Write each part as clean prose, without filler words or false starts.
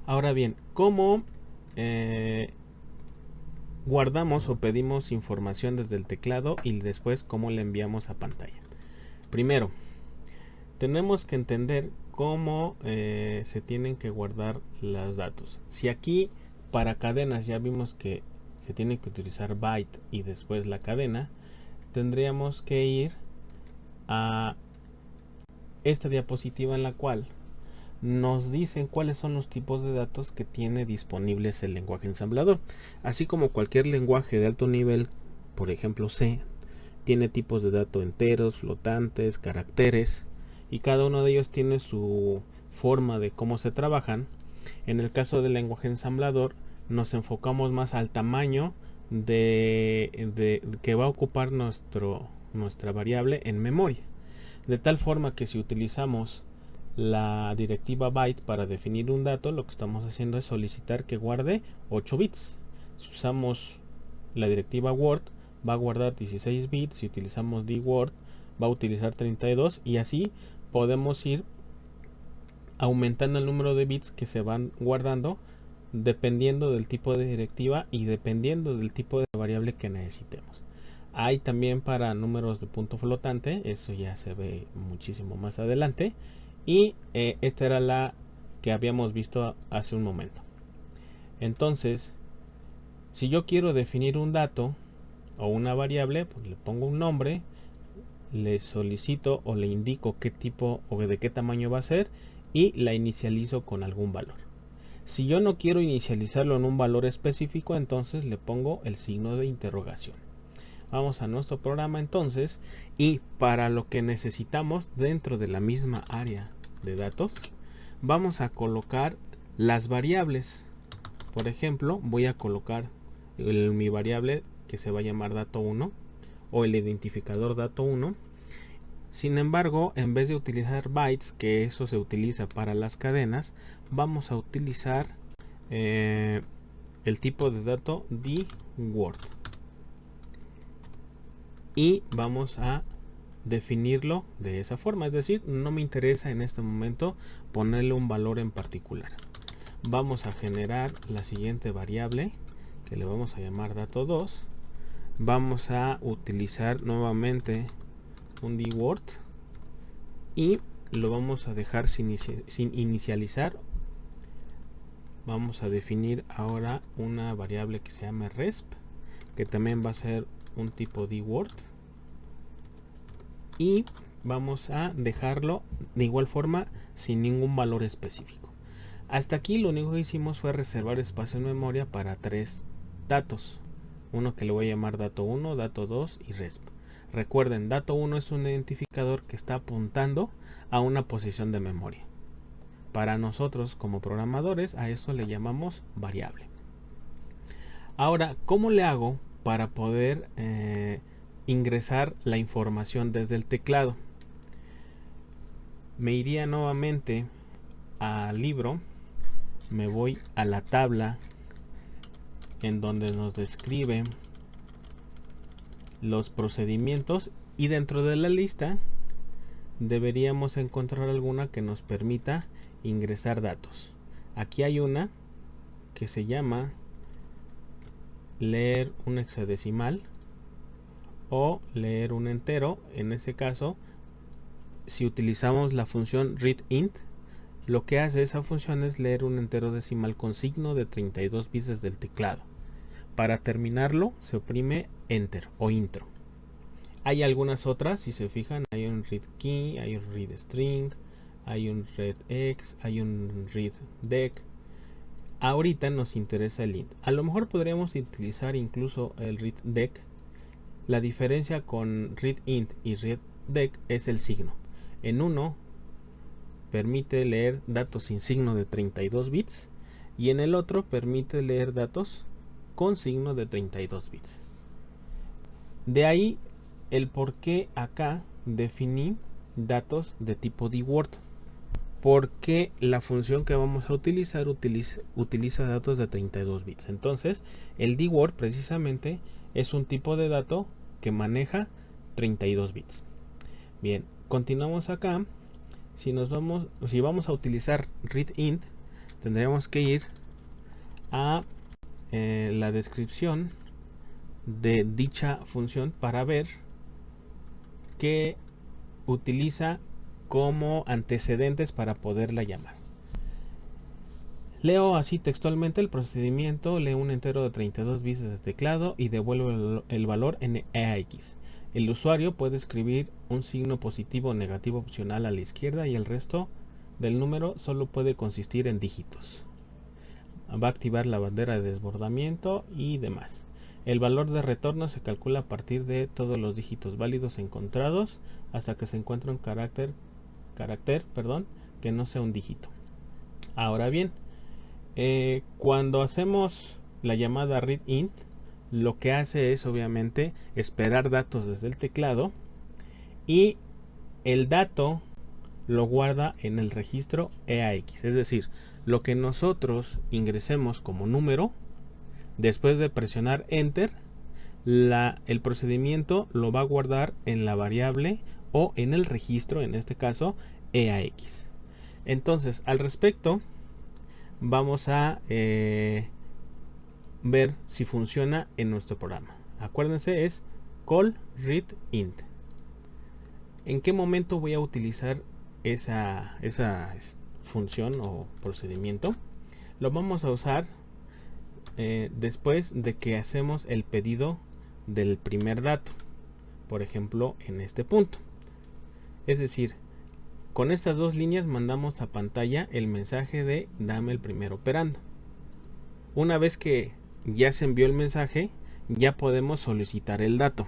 Ahora bien, ¿cómo guardamos o pedimos información desde el teclado y después cómo la enviamos a pantalla? Primero, tenemos que entender cómo se tienen que guardar los datos. Si aquí para cadenas ya vimos que se tiene que utilizar byte y después la cadena, tendríamos que ir a esta diapositiva en la cual nos dicen cuáles son los tipos de datos que tiene disponibles el lenguaje ensamblador. Así como cualquier lenguaje de alto nivel, por ejemplo C, tiene tipos de datos enteros, flotantes, caracteres, y cada uno de ellos tiene su forma de cómo se trabajan. En el caso del lenguaje ensamblador nos enfocamos más al tamaño de que va a ocupar nuestra variable en memoria, de tal forma que si utilizamos la directiva byte para definir un dato, lo que estamos haciendo es solicitar que guarde 8 bits. Si usamos la directiva word, va a guardar 16 bits. Si utilizamos dword, va a utilizar 32, y así podemos ir aumentando el número de bits que se van guardando dependiendo del tipo de directiva y dependiendo del tipo de variable que necesitemos. Hay también para números de punto flotante, eso ya se ve muchísimo más adelante. Y esta era la que habíamos visto hace un momento. Entonces, si yo quiero definir un dato o una variable, pues le pongo un nombre, le solicito o le indico qué tipo o de qué tamaño va a ser y la inicializo con algún valor. Si yo no quiero inicializarlo en un valor específico, entonces le pongo el signo de interrogación. Vamos a nuestro programa entonces, y para lo que necesitamos dentro de la misma área de datos, vamos a colocar las variables. Por ejemplo, voy a colocar mi variable que se va a llamar dato1 o el identificador dato1. Sin embargo, en vez de utilizar bytes, que eso se utiliza para las cadenas, vamos a utilizar el tipo de dato dword, y vamos a definirlo de esa forma. Es decir, no me interesa en este momento ponerle un valor en particular. Vamos a generar la siguiente variable que le vamos a llamar dato2. Vamos a utilizar nuevamente un dword y lo vamos a dejar sin inicializar. Vamos a definir ahora una variable que se llama resp, que también va a ser un tipo dword, y vamos a dejarlo de igual forma sin ningún valor específico. Hasta aquí lo único que hicimos fue reservar espacio en memoria para tres datos, uno que le voy a llamar dato1, dato2 y resp. Recuerden, dato1 es un identificador que está apuntando a una posición de memoria. Para nosotros como programadores a eso le llamamos variable. Ahora, ¿cómo le hago para poder ingresar la información desde el teclado? Me iría nuevamente al libro, me voy a la tabla en donde nos describe los procedimientos, y dentro de la lista deberíamos encontrar alguna que nos permita ingresar datos. Aquí hay una que se llama leer un hexadecimal o leer un entero. En ese caso, si utilizamos la función readInt, lo que hace esa función es leer un entero decimal con signo de 32 bits desde el teclado. Para terminarlo se oprime enter o intro. Hay algunas otras, si se fijan, hay un read key, hay un read string, hay un read x, hay un read dec. Ahorita nos interesa el int. A lo mejor podríamos utilizar incluso el read dec. La diferencia con read int y read dec es el signo. En uno permite leer datos sin signo de 32 bits y en el otro permite leer datos con signo de 32 bits. De ahí el por qué acá definí datos de tipo dword, porque la función que vamos a utilizar utiliza datos de 32 bits. Entonces el dword precisamente es un tipo de dato que maneja 32 bits. Bien, continuamos acá. Si vamos a utilizar readInt, tendríamos que ir a la descripción de dicha función para ver qué utiliza como antecedentes para poderla llamar. Leo así textualmente el procedimiento: lee un entero de 32 bits de teclado y devuelve el valor en EAX. El usuario puede escribir un signo positivo o negativo opcional a la izquierda y el resto del número solo puede consistir en dígitos. Va a activar la bandera de desbordamiento y demás. El valor de retorno se calcula a partir de todos los dígitos válidos encontrados hasta que se encuentre un carácter que no sea un dígito. Ahora bien, cuando hacemos la llamada readInt, lo que hace es obviamente esperar datos desde el teclado y el dato lo guarda en el registro EAX, es decir, lo que nosotros ingresemos como número, después de presionar Enter, el procedimiento lo va a guardar en la variable o en el registro, en este caso EAX. Entonces, al respecto, vamos a ver si funciona en nuestro programa. Acuérdense, es call readInt. ¿En qué momento voy a utilizar esa función o procedimiento? Lo vamos a usar después de que hacemos el pedido del primer dato, por ejemplo en este punto. Es decir, con estas dos líneas mandamos a pantalla el mensaje de dame el primer operando. Una vez que ya se envió el mensaje, ya podemos solicitar el dato.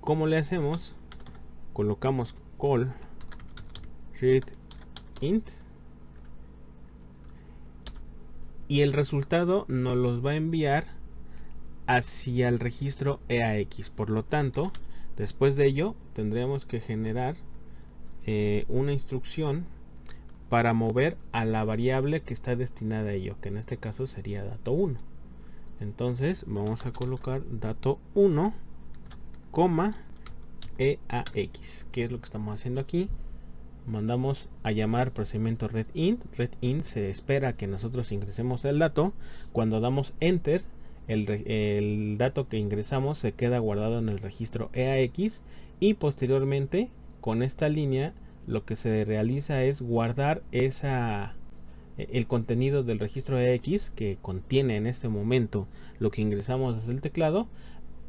¿Cómo le hacemos? Colocamos call readInt y el resultado nos los va a enviar hacia el registro EAX. Por lo tanto, después de ello tendremos que generar una instrucción para mover a la variable que está destinada a ello, que en este caso sería dato 1. Entonces vamos a colocar dato 1, EAX, que es lo que estamos haciendo aquí. Mandamos a llamar procedimiento readInt. readInt se espera que nosotros ingresemos el dato. Cuando damos Enter, el dato que ingresamos se queda guardado en el registro EAX y posteriormente con esta línea lo que se realiza es guardar el contenido del registro EAX que contiene en este momento lo que ingresamos desde el teclado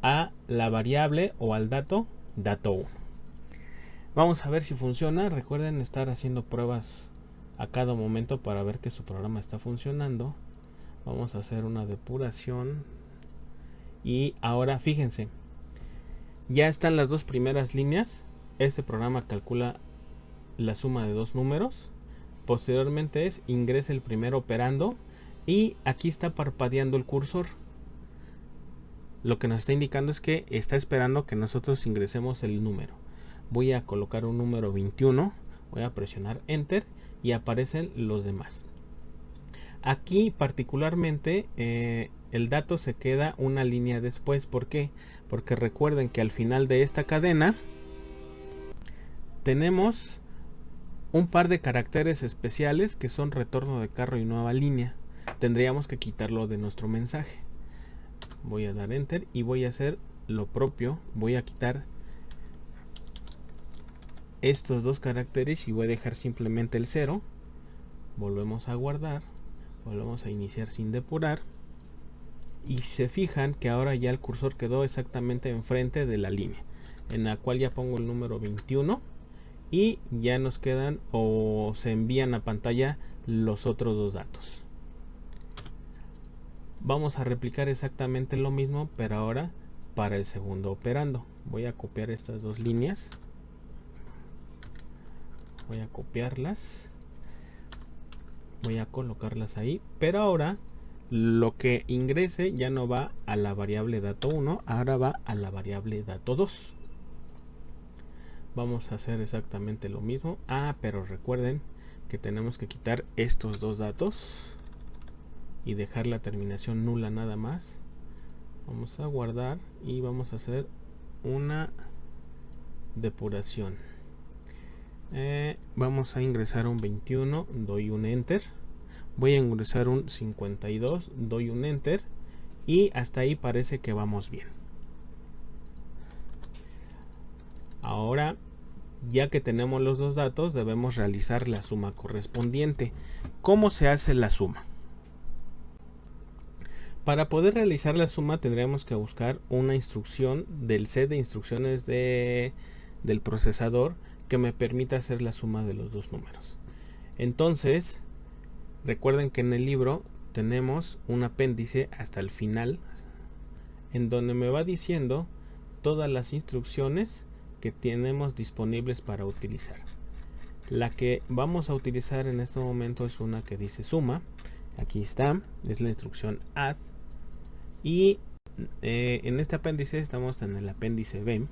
a la variable o al dato 1. Vamos a ver si funciona. Recuerden estar haciendo pruebas a cada momento para ver que su programa está funcionando. Vamos a hacer una depuración y ahora fíjense, ya están las dos primeras líneas. Este programa calcula la suma de dos números. Posteriormente ingresa el primer operando y aquí está parpadeando el cursor. Lo que nos está indicando es que está esperando que nosotros ingresemos el número. Voy a colocar un número 21, voy a presionar Enter y aparecen los demás. Aquí particularmente el dato se queda una línea después. ¿Por qué? Porque recuerden que al final de esta cadena tenemos un par de caracteres especiales que son retorno de carro y nueva línea. Tendríamos que quitarlo de nuestro mensaje. Voy a dar Enter y voy a hacer lo propio. Voy a quitar estos dos caracteres y voy a dejar simplemente el 0. Volvemos a guardar, volvemos a iniciar sin depurar y se fijan que ahora ya el cursor quedó exactamente enfrente de la línea en la cual ya pongo el número 21 y ya nos quedan o se envían a pantalla los otros dos datos. Vamos a replicar exactamente lo mismo, pero ahora para el segundo operando. Voy a copiar estas dos líneas, voy a copiarlas, voy a colocarlas ahí, pero ahora lo que ingrese ya no va a la variable dato 1, ahora va a la variable dato 2. Vamos a hacer exactamente lo mismo. Pero recuerden que tenemos que quitar estos dos datos y dejar la terminación nula nada más. Vamos a guardar y vamos a hacer una depuración. Vamos a ingresar un 21, doy un Enter, voy a ingresar un 52, doy un enter y hasta ahí parece que vamos bien. Ahora, ya que tenemos los dos datos, debemos realizar la suma correspondiente. ¿Cómo se hace la suma? Para poder realizar la suma tendríamos que buscar una instrucción del set de instrucciones del procesador que me permita hacer la suma de los dos números. Entonces, recuerden que en el libro tenemos un apéndice hasta el final, en donde me va diciendo todas las instrucciones que tenemos disponibles para utilizar. La que vamos a utilizar en este momento es una que dice suma. Aquí está, es la instrucción add. Y en este apéndice estamos en el apéndice B.